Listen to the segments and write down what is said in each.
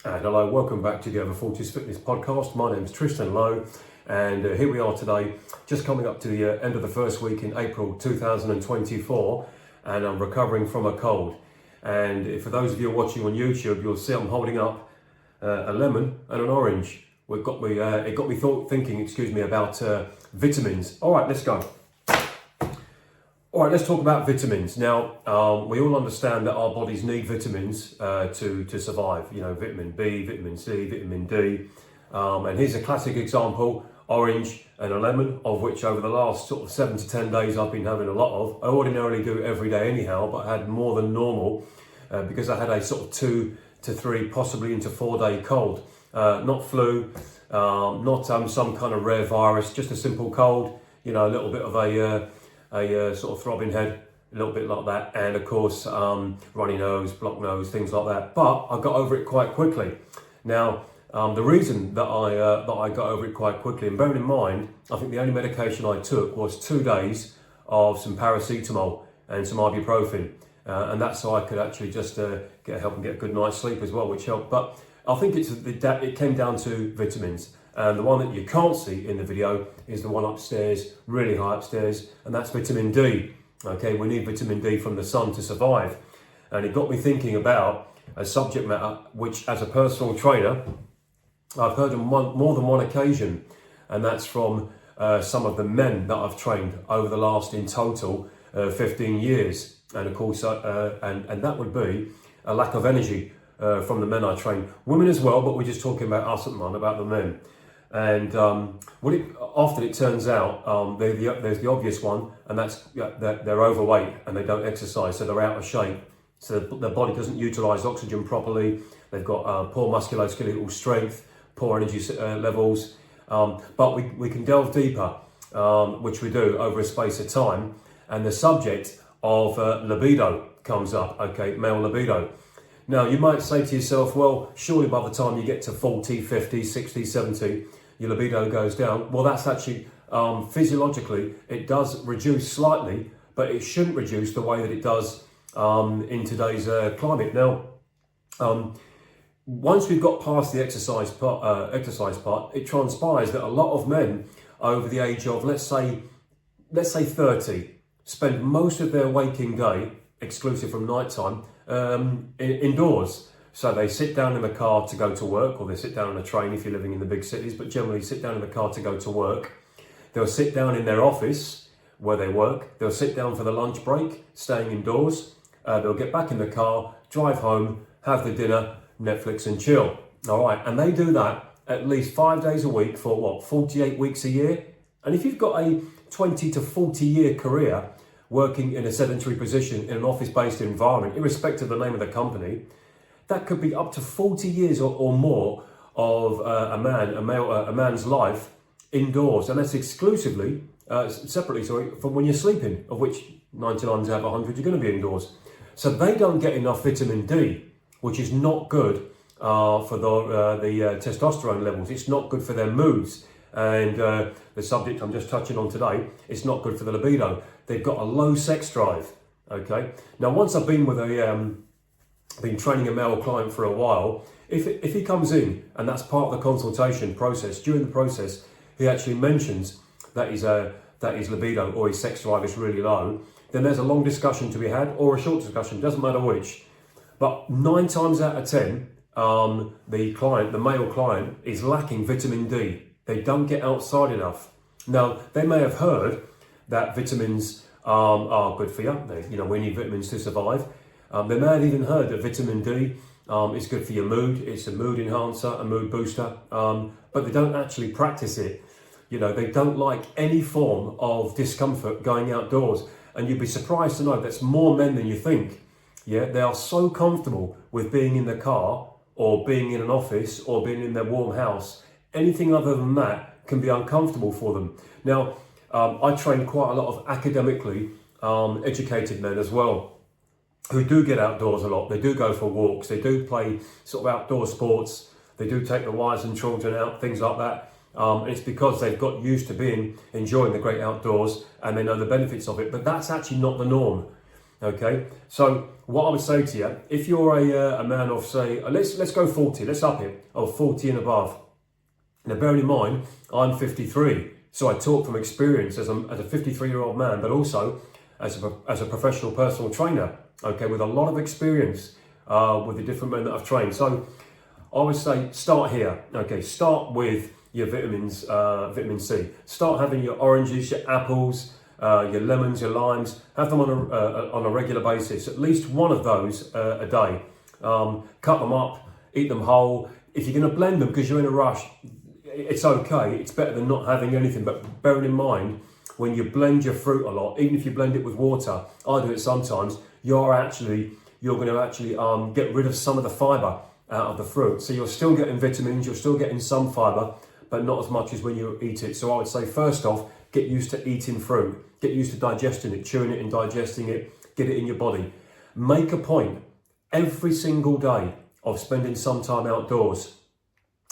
And hello, welcome back to the Over 40s Fitness Podcast. My name's Tristan Lowe, and here we are today, just coming up to the end of the first week in April 2024, and I'm recovering from a cold. And for those of you watching on YouTube, you'll see I'm holding up a lemon and an orange. It got me thinking about vitamins. All right, let's go. All right, let's talk about vitamins. Now, we all understand that our bodies need vitamins to survive. You know, vitamin B, vitamin C, vitamin D. And here's a classic example, orange and a lemon, of which over the last sort of 7 to 10 days I've been having a lot of. I ordinarily do it every day anyhow, but I had more than normal because I had a sort of 2 to 3, possibly into 4-day cold. Not flu, not some kind of rare virus, just a simple cold, you know, a little bit of a sort of throbbing head, a little bit like that, and of course runny nose, blocked nose, things like that. But I got over it quite quickly. Now, the reason that I got over it quite quickly, and bearing in mind, I think the only medication I took was 2 days of some paracetamol and some ibuprofen, and that's so I could actually just help and get a good night's sleep as well, which helped. But I think it came down to vitamins. And the one that you can't see in the video is the one upstairs, really high upstairs, and that's vitamin D. Okay, we need vitamin D from the sun to survive. And it got me thinking about a subject matter which, as a personal trainer, I've heard on more than one occasion, and that's from some of the men that I've trained over the last, in total, 15 years. And of course, and that would be a lack of energy from the men I train. Women as well, but we're just talking about us at the moment, about the men. And often it turns out there's the obvious one, and that's that they're overweight and they don't exercise, so they're out of shape. So their body doesn't utilise oxygen properly. They've got poor musculoskeletal strength, poor energy levels. But we can delve deeper, which we do over a space of time, and the subject of libido comes up. Okay, male libido. Now, you might say to yourself, well, surely by the time you get to 40, 50, 60, 70, your libido goes down. Well, that's actually, physiologically, it does reduce slightly, but it shouldn't reduce the way that it does in today's climate. Now, once we've got past the exercise part, it transpires that a lot of men over the age of, let's say 30, spend most of their waking day, exclusive from nighttime, indoors. So they sit down in the car to go to work, or they sit down on a train if you're living in the big cities, but generally sit down in the car to go to work. They'll sit down in their office where they work. They'll sit down for the lunch break, staying indoors. They'll get back in the car, drive home, have the dinner, Netflix and chill. All right, and they do that at least 5 days a week for 48 weeks a year. And if you've got a 20 to 40 year career working in a sedentary position in an office-based environment, irrespective of the name of the company, that could be up to 40 years or more of a man's life indoors, and that's exclusively, separately, from when you're sleeping, of which 99 out of 100 you're going to be indoors. So they don't get enough vitamin D, which is not good for the testosterone levels. It's not good for their moods. And the subject I'm just touching on today, it's not good for the libido. They've got a low sex drive. Okay. Now, once I've been with been training a male client for a while, if he comes in and that's part of the consultation process, during the process, he actually mentions that his libido or his sex drive is really low, then there's a long discussion to be had, or a short discussion, doesn't matter which. But 9 times out of 10, the male client is lacking vitamin D. They don't get outside enough. Now, they may have heard that vitamins are good for you. We need vitamins to survive. They may have even heard that vitamin D is good for your mood. It's a mood enhancer, a mood booster, but they don't actually practice it. They don't like any form of discomfort going outdoors. And you'd be surprised to know that's more men than you think. Yeah, they are so comfortable with being in the car or being in an office or being in their warm house. Anything other than that can be uncomfortable for them. Now, I train quite a lot of academically educated men as well, who do get outdoors a lot. They do go for walks. They do play sort of outdoor sports. They do take the wives and children out, things like that. It's because they've got used to enjoying the great outdoors, and they know the benefits of it. But that's actually not the norm. Okay, so what I would say to you, if you're a man of, say, let's go 40, let's up it, of 40 and above. Now, bearing in mind, I'm 53, so I talk from experience as a 53-year-old man, but also as a professional personal trainer, okay, with a lot of experience with the different men that I've trained. So I would say start here, okay, start with your vitamins, vitamin C. Start having your oranges, your apples, your lemons, your limes. Have them on a regular basis, at least one of those a day. Cut them up, eat them whole. If you're going to blend them because you're in a rush, it's okay. It's better than not having anything. But bearing in mind, when you blend your fruit a lot, even if you blend it with water, I do it sometimes, you're going to actually get rid of some of the fibre out of the fruit. So you're still getting vitamins, you're still getting some fibre, but not as much as when you eat it. So I would say, first off, get used to eating fruit. Get used to digesting it, chewing it and digesting it. Get it in your body. Make a point every single day of spending some time outdoors.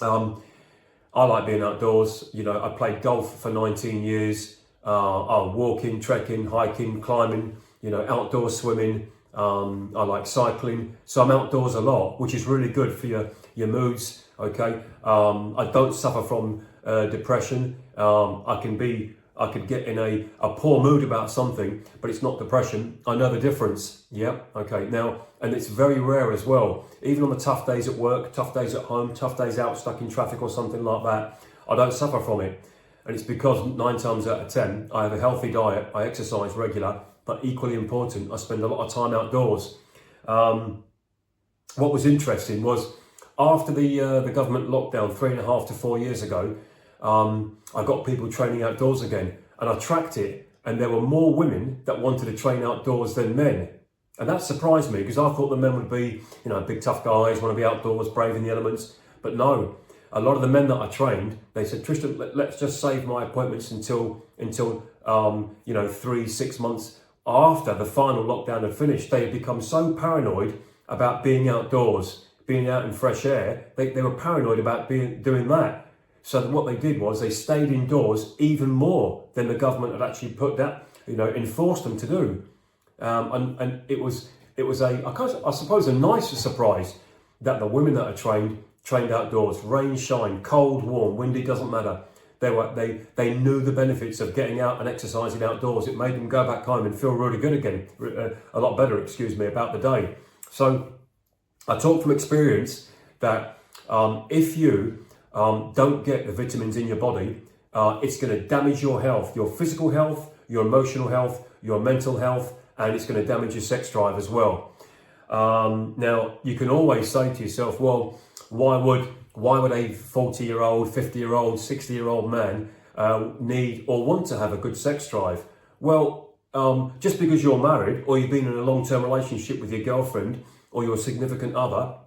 I like being outdoors. You know, I played golf for 19 years. Walking, trekking, hiking, climbing, you know, outdoor swimming. I like cycling. So I'm outdoors a lot, which is really good for your moods, okay? I don't suffer from depression. I could get in a poor mood about something, but it's not depression. I know the difference. Yeah, okay. Now, and it's very rare as well. Even on the tough days at work, tough days at home, tough days out stuck in traffic or something like that, I don't suffer from it. And it's because 9 times out of 10, I have a healthy diet, I exercise regular, but equally important, I spend a lot of time outdoors. What was interesting was after the government lockdown 3.5 to 4 years ago, I got people training outdoors again, and I tracked it, and there were more women that wanted to train outdoors than men. And that surprised me, because I thought the men would be, you know, big tough guys, want to be outdoors, brave in the elements. But no, a lot of the men that I trained, they said, Tristan, let's just save my appointments until 3-6 months after the final lockdown had finished. They had become so paranoid about being outdoors, being out in fresh air. They were paranoid about doing that. So what they did was they stayed indoors even more than the government had actually put that, enforced them to do. And it was I suppose a nicer surprise that the women that are trained outdoors, rain, shine, cold, warm, windy, doesn't matter. They knew the benefits of getting out and exercising outdoors. It made them go back home and feel really good again, a lot better, about the day. So I talk from experience that if you don't get the vitamins in your body, it's going to damage your health, your physical health, your emotional health, your mental health, and it's going to damage your sex drive as well. Now, you can always say to yourself, well, why would a 40-year-old, 50-year-old, 60-year-old man need or want to have a good sex drive? Well, just because you're married or you've been in a long-term relationship with your girlfriend or your significant other,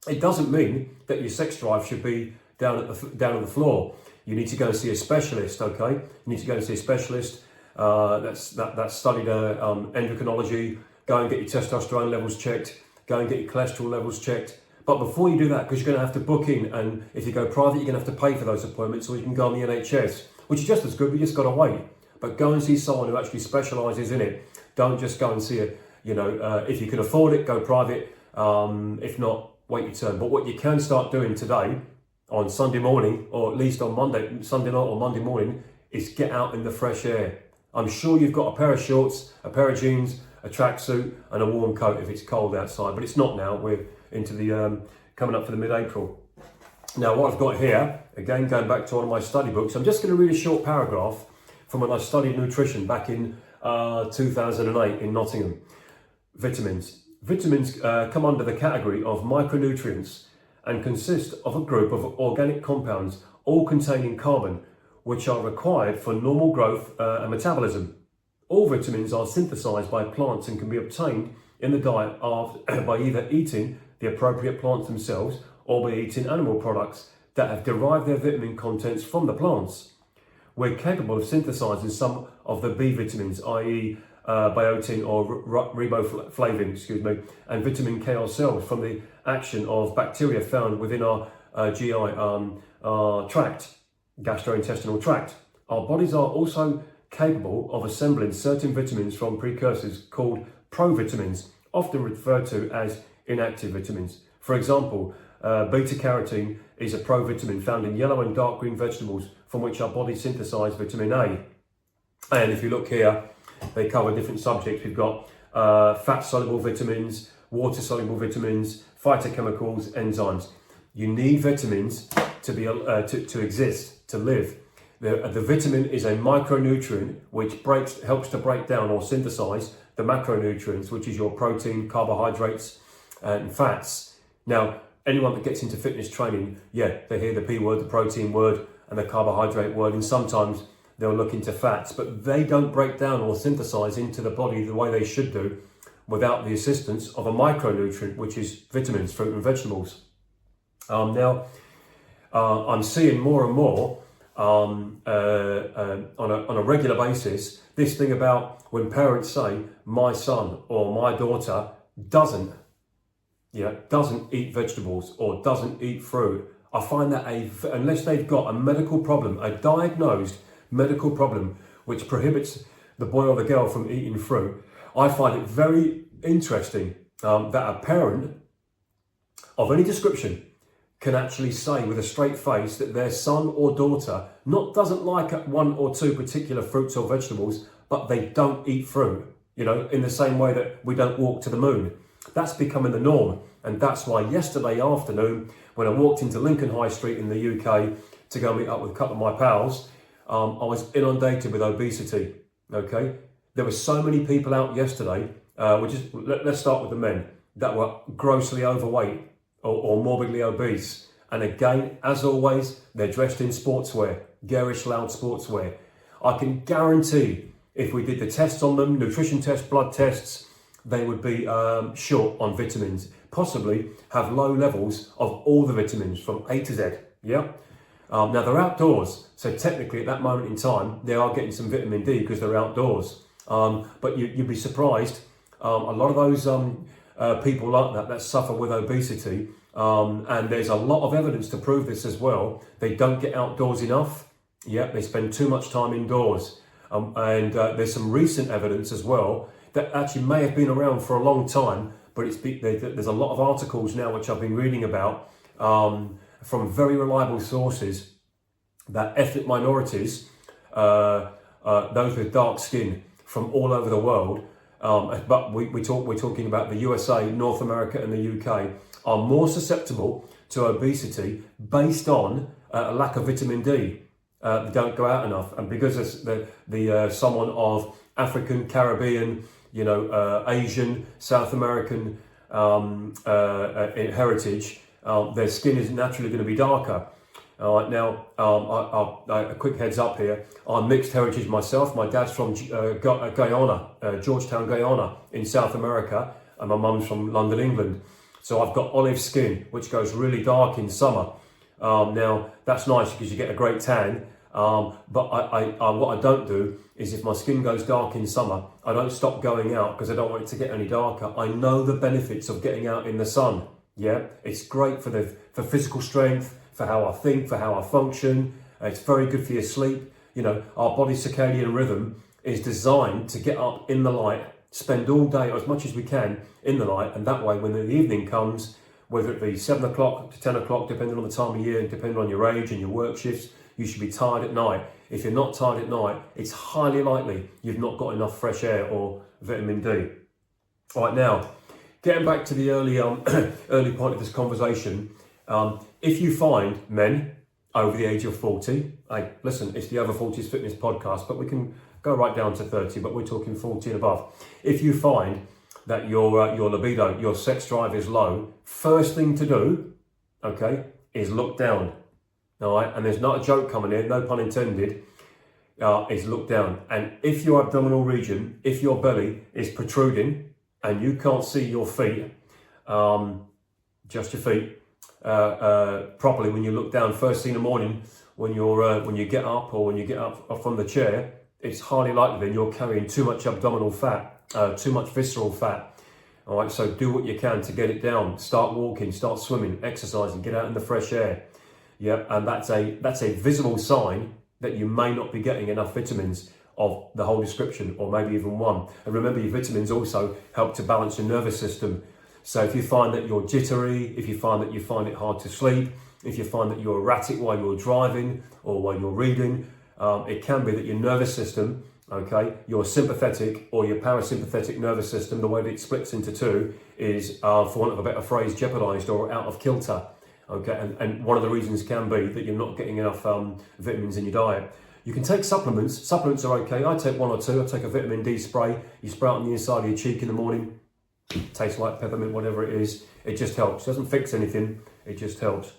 it doesn't mean that your sex drive should be down on the floor. You need to go and see a specialist, okay? You need to go and see a specialist that's studied endocrinology. Go and get your testosterone levels checked. Go and get your cholesterol levels checked. But before you do that, because you're going to have to book in, and if you go private, you're going to have to pay for those appointments, or you can go on the NHS, which is just as good, but you just got to wait. But go and see someone who actually specialises in it. Don't just go and see it, if you can afford it, go private. If not, wait your turn. But what you can start doing today, on Sunday morning, or at least on Sunday night or Monday morning, is get out in the fresh air. I'm sure you've got a pair of shorts, a pair of jeans, a tracksuit, and a warm coat if it's cold outside, but it's not now. We're into the coming up for the mid-April. Now, what I've got here, again, going back to one of my study books, I'm just going to read a short paragraph from when I studied nutrition back in 2008 in Nottingham. Vitamins. Vitamins come under the category of micronutrients and consist of a group of organic compounds, all containing carbon, which are required for normal growth and metabolism. All vitamins are synthesized by plants and can be obtained in the diet by either eating the appropriate plants themselves or by eating animal products that have derived their vitamin contents from the plants. We're capable of synthesizing some of the B vitamins, i.e. biotin or riboflavin, and vitamin K ourselves from the action of bacteria found within our GI tract, gastrointestinal tract. Our bodies are also capable of assembling certain vitamins from precursors called provitamins, often referred to as inactive vitamins. For example, beta-carotene is a provitamin found in yellow and dark green vegetables from which our body synthesize vitamin A. And if you look here, they cover different subjects. We've got fat-soluble vitamins, water-soluble vitamins, phytochemicals, enzymes. You need vitamins to be to exist, to live. The vitamin is a micronutrient which helps to break down or synthesize the macronutrients, which is your protein, carbohydrates, and fats. Now, anyone that gets into fitness training, they hear the P word, the protein word, and the carbohydrate word, and sometimes they'll look into fats, but they don't break down or synthesize into the body the way they should do without the assistance of a micronutrient, which is vitamins, fruit and vegetables. Now, I'm seeing more and more on a regular basis this thing about when parents say my son or my daughter doesn't eat vegetables or doesn't eat fruit. I find that unless they've got a medical problem, a diagnosed medical problem which prohibits the boy or the girl from eating fruit, I find it very interesting that a parent of any description can actually say with a straight face that their son or daughter doesn't like one or two particular fruits or vegetables, but they don't eat fruit, in the same way that we don't walk to the moon. That's becoming the norm. And that's why yesterday afternoon, when I walked into Lincoln High Street in the UK to go meet up with a couple of my pals, I was inundated with obesity, okay? There were so many people out yesterday, let's start with the men, that were grossly overweight or morbidly obese. And again, as always, they're dressed in sportswear, garish loud sportswear. I can guarantee if we did the tests on them, nutrition tests, blood tests, they would be short on vitamins, possibly have low levels of all the vitamins from A to Z, yeah? Now they're outdoors, so technically at that moment in time, they are getting some vitamin D because they're outdoors. But you'd be surprised, a lot of those people like that suffer with obesity, and there's a lot of evidence to prove this as well. They don't get outdoors enough, they spend too much time indoors. And there's some recent evidence as well that actually may have been around for a long time, but there's a lot of articles now which I've been reading about from very reliable sources that ethnic minorities, those with dark skin from all over the world, but we're talking about the USA, North America and the UK, are more susceptible to obesity based on a lack of vitamin D. They don't go out enough, and because someone of African, Caribbean, Asian, South American heritage, their skin is naturally going to be darker. Now, a quick heads up here. I'm mixed heritage myself. My dad's from Guyana, Georgetown, Guyana in South America, and my mum's from London, England. So I've got olive skin, which goes really dark in summer. Now, that's nice because you get a great tan. But what I don't do is if my skin goes dark in summer, I don't stop going out because I don't want it to get any darker. I know the benefits of getting out in the sun. Yeah, it's great for physical strength, for how I think, for how I function. It's very good for your sleep. Our body's circadian rhythm is designed to get up in the light, spend all day as much as we can in the light, and that way when the evening comes, whether it be 7 o'clock to 10 o'clock, depending on the time of year and depending on your age and your work shifts, you should be tired at night. If you're not tired at night, it's highly likely you've not got enough fresh air or vitamin D. All right, now, getting back to the early point of this conversation, if you find men over the age of 40, hey, listen, it's the Over 40s Fitness podcast, but we can go right down to 30, but we're talking 40 and above. If you find that your libido, your sex drive is low, first thing to do, okay, is look down. All right, and there's not a joke coming in, no pun intended, is look down. And if your abdominal region, if your belly is protruding and you can't see your feet, just your feet, properly when you look down first thing in the morning, when you get up or when you get up from the chair, it's highly likely then you're carrying too much abdominal fat, too much visceral fat. All right, so do what you can to get it down. Start walking, start swimming, exercising, get out in the fresh air. Yeah, and that's a visible sign that you may not be getting enough vitamins of the whole description, or maybe even one. And remember, your vitamins also help to balance your nervous system. So if you find that you're jittery, if you find it hard to sleep, if you find that you're erratic while you're driving or while you're reading, it can be that your nervous system, okay, your sympathetic or your parasympathetic nervous system, the way that it splits into two, is, for want of a better phrase, jeopardized or out of kilter. Okay, and one of the reasons can be that you're not getting enough vitamins in your diet. You can take supplements. Supplements are okay. I take one or two. I take a vitamin D spray. You spray it on the inside of your cheek in the morning. Tastes like peppermint, whatever it is. It just helps. Doesn't fix anything. It just helps.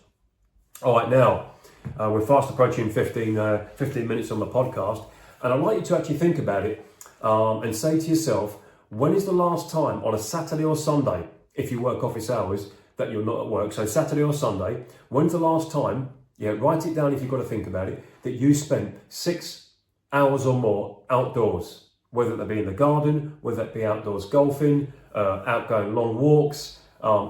All right, now, we're fast approaching 15 minutes on the podcast. And I'd like you to actually think about it and say to yourself, when is the last time on a Saturday or Sunday, if you work office hours, that you're not at work, so Saturday or Sunday, when's the last time, write it down if you've got to think about it, that you spent 6 hours or more outdoors, whether that be in the garden, whether that be outdoors golfing, out going long walks,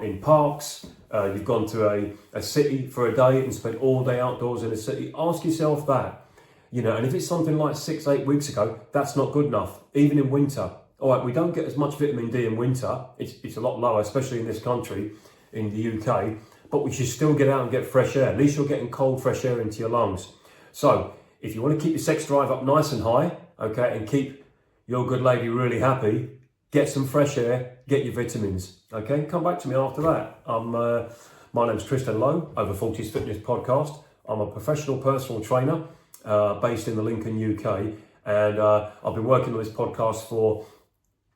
in parks, you've gone to a city for a day and spent all day outdoors in a city. Ask yourself that, and if it's something like 6-8 weeks ago, that's not good enough, even in winter. All right, we don't get as much vitamin D in winter. It's a lot lower, especially in this country, in the UK, but we should still get out and get fresh air. At least you're getting cold, fresh air into your lungs. So if you want to keep your sex drive up nice and high, okay, and keep your good lady really happy, get some fresh air, get your vitamins, okay? Come back to me after that. My name's Tristan Lowe, Over 40s Fitness Podcast. I'm a professional personal trainer based in the Lincoln, UK, and I've been working on this podcast for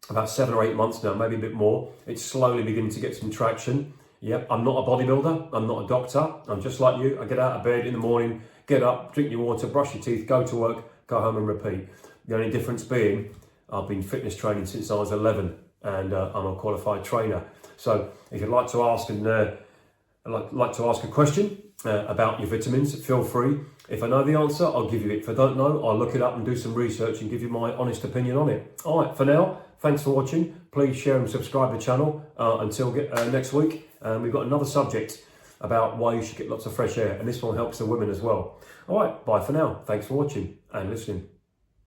about 7 or 8 months now, maybe a bit more. It's slowly beginning to get some traction. Yep, I'm not a bodybuilder, I'm not a doctor, I'm just like you. I get out of bed in the morning, get up, drink your water, brush your teeth, go to work, go home and repeat. The only difference being, I've been fitness training since I was 11 and I'm a qualified trainer. So if you'd like to ask a question about your vitamins, feel free. If I know the answer, I'll give you it. If I don't know, I'll look it up and do some research and give you my honest opinion on it. All right, for now, thanks for watching. Please share and subscribe to the channel until next week. We've got another subject about why you should get lots of fresh air, and this one helps the women as well. All right, bye for now. Thanks for watching and listening.